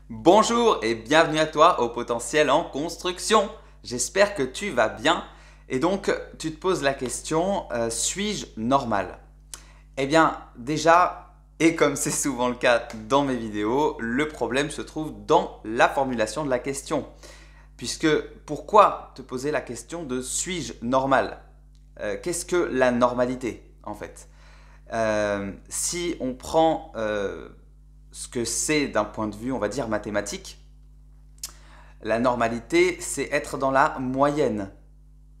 Bonjour et bienvenue à toi au potentiel en construction. J'espère que tu vas bien. Et donc, tu te poses la question, suis-je normal? Eh bien, déjà, et comme c'est souvent le cas dans mes vidéos, le problème se trouve dans la formulation de la question. Puisque, pourquoi te poser la question de suis-je normal? Qu'est-ce que la normalité en fait? Si on prend ce que c'est d'un point de vue, on va dire, mathématique, la normalité, c'est être dans la moyenne.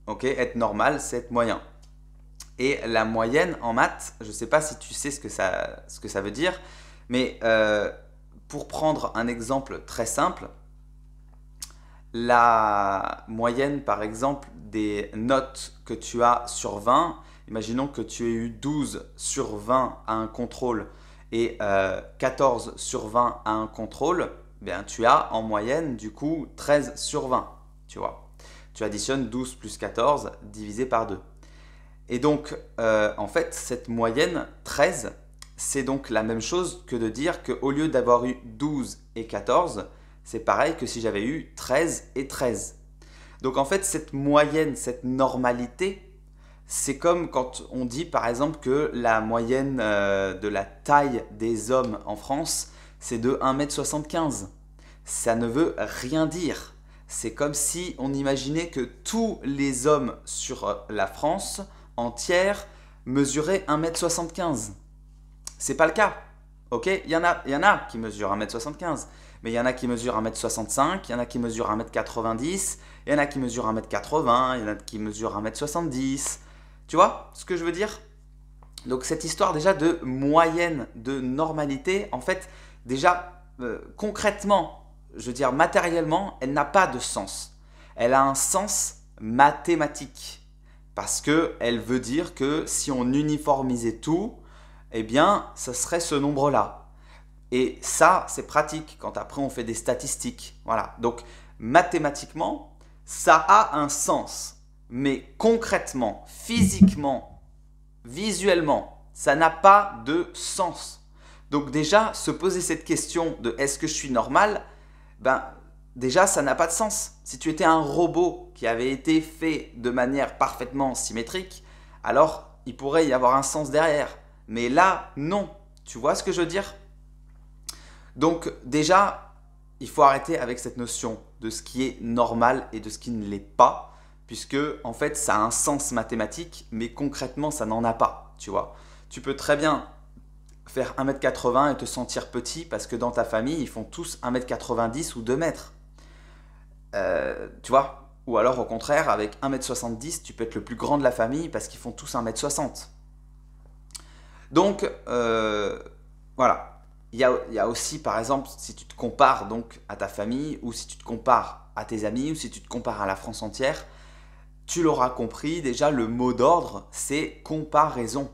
Ok, être normal, c'est être moyen. Et la moyenne en maths, je ne sais pas si tu sais ce que ça veut dire, mais pour prendre un exemple très simple, la moyenne par exemple des notes que tu as sur 20, imaginons que tu aies eu 12 sur 20 à un contrôle et 14 sur 20 à un contrôle, bien, tu as en moyenne du coup 13 sur 20, tu vois. Tu additionnes 12 plus 14 divisé par 2. Et donc, en fait, cette moyenne 13, c'est donc la même chose que de dire qu'au lieu d'avoir eu 12 et 14, c'est pareil que si j'avais eu 13 et 13. Donc en fait, cette moyenne, cette normalité, c'est comme quand on dit par exemple que la moyenne de la taille des hommes en France, c'est de 1,75 m. Ça ne veut rien dire. C'est comme si on imaginait que tous les hommes sur la France entière mesuraient 1,75 m. C'est pas le cas. Ok, il y en a qui mesurent 1,75 m, mais il y en a qui mesurent 1,65 m, il y en a qui mesurent 1,90 m, il y en a qui mesurent 1,80 m, il y en a qui mesurent 1,70 m. Tu vois ce que je veux dire? Donc cette histoire déjà de moyenne, de normalité, en fait, déjà concrètement, je veux dire matériellement, elle n'a pas de sens. Elle a un sens mathématique. Parce qu'elle veut dire que si on uniformisait tout, eh bien, ce serait ce nombre-là. Et ça, c'est pratique quand après on fait des statistiques. Voilà. Donc, mathématiquement, ça a un sens. Mais concrètement, physiquement, visuellement, ça n'a pas de sens. Donc déjà, se poser cette question de est-ce que je suis normal, ben déjà ça n'a pas de sens. Si tu étais un robot qui avait été fait de manière parfaitement symétrique, alors il pourrait y avoir un sens derrière. Mais là, non. Tu vois ce que je veux dire? Donc déjà, il faut arrêter avec cette notion de ce qui est normal et de ce qui ne l'est pas, puisque en fait ça a un sens mathématique, mais concrètement ça n'en a pas, tu vois. Tu peux très bien faire 1,80 m et te sentir petit parce que dans ta famille ils font tous 1,90 m ou 2 mètres. Tu vois? Ou alors au contraire, avec 1,70 m, tu peux être le plus grand de la famille parce qu'ils font tous 1,60 m. Donc, voilà. Il y a aussi, par exemple, si tu te compares donc à ta famille, ou si tu te compares à tes amis, ou si tu te compares à la France entière, tu l'auras compris, déjà le mot d'ordre, c'est comparaison.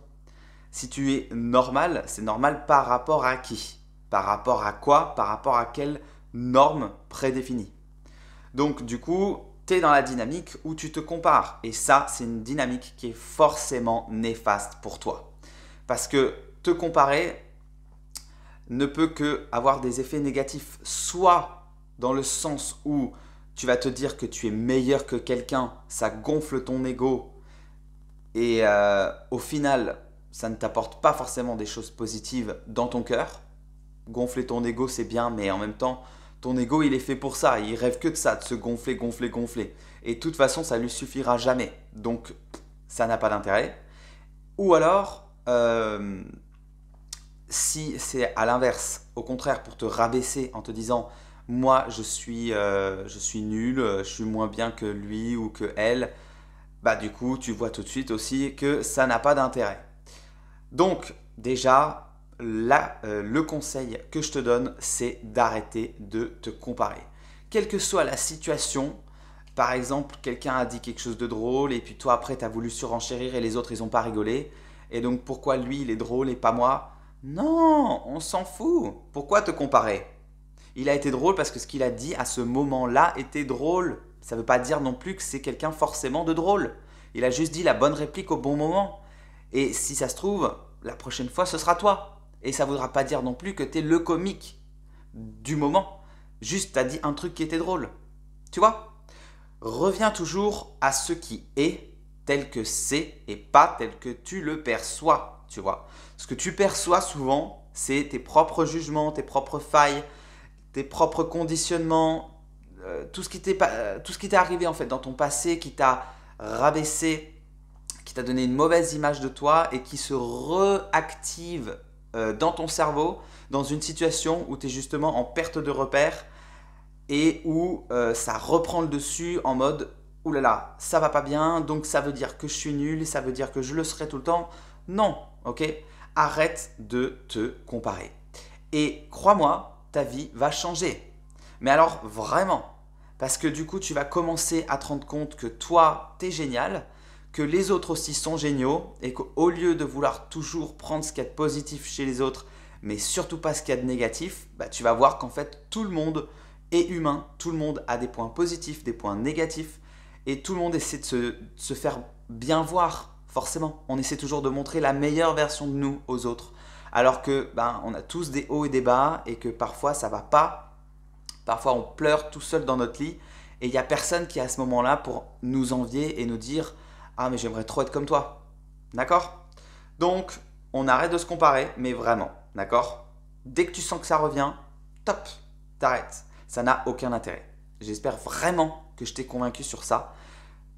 Si tu es normal, c'est normal par rapport à qui? Par rapport à quoi? Par rapport à quelle norme prédéfinie? Donc du coup, tu es dans la dynamique où tu te compares. Et ça, c'est une dynamique qui est forcément néfaste pour toi. Parce que te comparer ne peut que avoir des effets négatifs, soit dans le sens où tu vas te dire que tu es meilleur que quelqu'un, ça gonfle ton ego et au final, ça ne t'apporte pas forcément des choses positives dans ton cœur. Gonfler ton ego, c'est bien, mais en même temps, ton ego, il est fait pour ça. Il rêve que de ça, de se gonfler, gonfler, gonfler. Et de toute façon, ça lui suffira jamais. Donc, ça n'a pas d'intérêt. Ou alors, si c'est à l'inverse, au contraire, pour te rabaisser en te disant moi je suis nul, je suis moins bien que lui ou que elle, bah du coup tu vois tout de suite aussi que ça n'a pas d'intérêt. Donc déjà, là, le conseil que je te donne, c'est d'arrêter de te comparer. Quelle que soit la situation, par exemple, quelqu'un a dit quelque chose de drôle et puis toi après tu as voulu surenchérir et les autres ils n'ont pas rigolé. Et donc pourquoi lui il est drôle et pas moi? Non, on s'en fout. Pourquoi te comparer? Il a été drôle parce que ce qu'il a dit à ce moment-là était drôle. Ça ne veut pas dire non plus que c'est quelqu'un forcément de drôle. Il a juste dit la bonne réplique au bon moment. Et si ça se trouve, la prochaine fois, ce sera toi. Et ça ne voudra pas dire non plus que tu es le comique du moment. Juste, tu as dit un truc qui était drôle. Tu vois? Reviens toujours à ce qui est tel que c'est et pas tel que tu le perçois. Tu vois? Ce que tu perçois souvent, c'est tes propres jugements, tes propres failles, tes propres conditionnements, tout ce qui t'est arrivé en fait dans ton passé qui t'a rabaissé, qui t'a donné une mauvaise image de toi et qui se réactive dans ton cerveau dans une situation où tu es justement en perte de repère et où ça reprend le dessus en mode « Ouh là là, ça va pas bien, donc ça veut dire que je suis nul, ça veut dire que je le serai tout le temps. » Non, ok? Arrête de te comparer. Et crois-moi, ta vie va changer. Mais alors vraiment, parce que du coup, tu vas commencer à te rendre compte que toi, t'es génial, que les autres aussi sont géniaux et qu'au lieu de vouloir toujours prendre ce qu'il y a de positif chez les autres, mais surtout pas ce qu'il y a de négatif, bah, tu vas voir qu'en fait, tout le monde est humain, tout le monde a des points positifs, des points négatifs et tout le monde essaie de se faire bien voir, forcément. On essaie toujours de montrer la meilleure version de nous aux autres. Alors que on a tous des hauts et des bas et que parfois ça va pas. Parfois on pleure tout seul dans notre lit et il n'y a personne qui est à ce moment-là pour nous envier et nous dire « Ah mais j'aimerais trop être comme toi ». D'accord? Donc on arrête de se comparer, mais vraiment, d'accord? Dès que tu sens que ça revient, top, t'arrêtes. Ça n'a aucun intérêt. J'espère vraiment que je t'ai convaincu sur ça.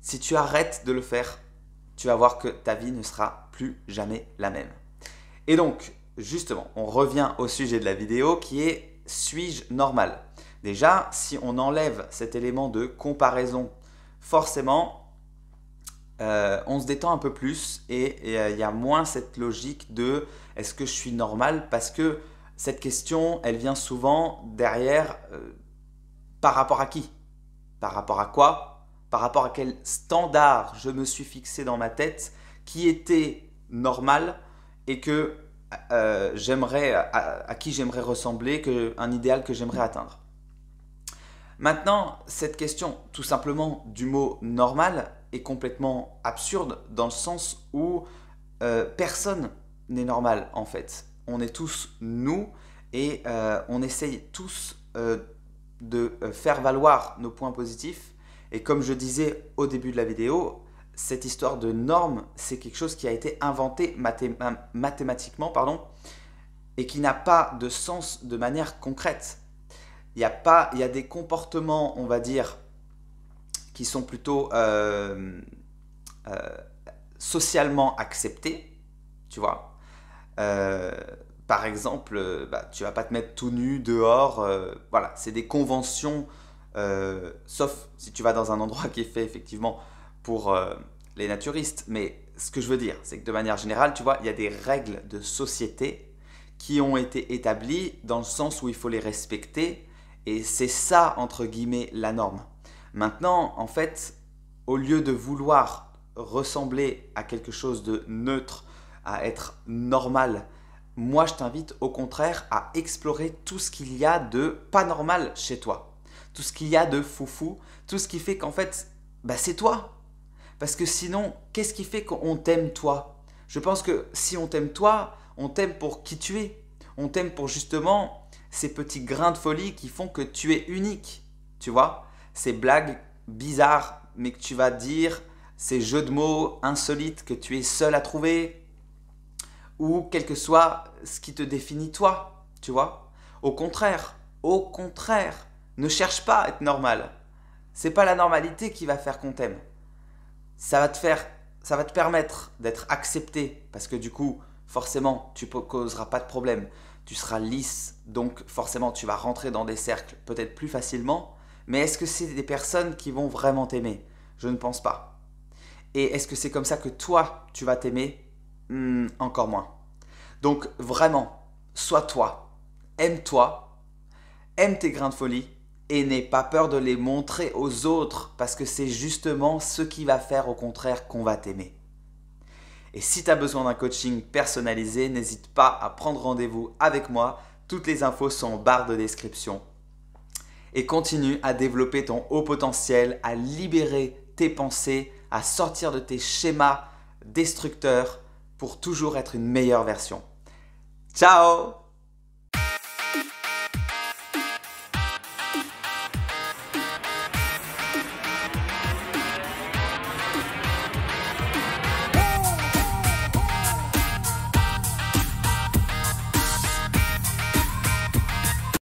Si tu arrêtes de le faire, tu vas voir que ta vie ne sera plus jamais la même. Et donc, justement, on revient au sujet de la vidéo qui est « Suis-je normal ?» Déjà, si on enlève cet élément de comparaison, forcément, on se détend un peu plus et il y a moins cette logique de « Est-ce que je suis normal ?» Parce que cette question, elle vient souvent derrière par rapport à qui? Par rapport à quoi? Par rapport à quel standard je me suis fixé dans ma tête qui était normal et que à qui j'aimerais ressembler, un idéal que j'aimerais atteindre. Maintenant, cette question tout simplement du mot normal est complètement absurde dans le sens où personne n'est normal en fait. On est tous nous et on essaye tous de faire valoir nos points positifs. Et comme je disais au début de la vidéo, cette histoire de normes, c'est quelque chose qui a été inventé mathématiquement et qui n'a pas de sens de manière concrète. Il y a des comportements, on va dire, qui sont plutôt socialement acceptés, tu vois. Par exemple, tu vas pas te mettre tout nu dehors. Voilà, c'est des conventions, sauf si tu vas dans un endroit qui est fait effectivement pour les naturistes. Mais ce que je veux dire, c'est que de manière générale, tu vois, il y a des règles de société qui ont été établies dans le sens où il faut les respecter. Et c'est ça, entre guillemets, la norme. Maintenant, en fait, au lieu de vouloir ressembler à quelque chose de neutre, à être normal, moi je t'invite au contraire à explorer tout ce qu'il y a de pas normal chez toi. Tout ce qu'il y a de foufou, tout ce qui fait qu'en fait, c'est toi. Parce que sinon, qu'est-ce qui fait qu'on t'aime toi? Je pense que si on t'aime toi, on t'aime pour qui tu es. On t'aime pour justement ces petits grains de folie qui font que tu es unique. Tu vois? Ces blagues bizarres, mais que tu vas dire, ces jeux de mots insolites que tu es seul à trouver, ou quel que soit ce qui te définit toi, tu vois. Au contraire, ne cherche pas à être normal. C'est pas la normalité qui va faire qu'on t'aime. Ça va te permettre d'être accepté parce que du coup, forcément, tu ne causeras pas de problème. Tu seras lisse, donc forcément, tu vas rentrer dans des cercles peut-être plus facilement. Mais est-ce que c'est des personnes qui vont vraiment t'aimer? Je ne pense pas. Et est-ce que c'est comme ça que toi, tu vas t'aimer? Encore moins. Donc vraiment, sois toi, aime tes grains de folie et n'aie pas peur de les montrer aux autres parce que c'est justement ce qui va faire au contraire qu'on va t'aimer. Et si tu as besoin d'un coaching personnalisé, n'hésite pas à prendre rendez-vous avec moi. Toutes les infos sont en barre de description. Et continue à développer ton haut potentiel, à libérer tes pensées, à sortir de tes schémas destructeurs pour toujours être une meilleure version. Ciao!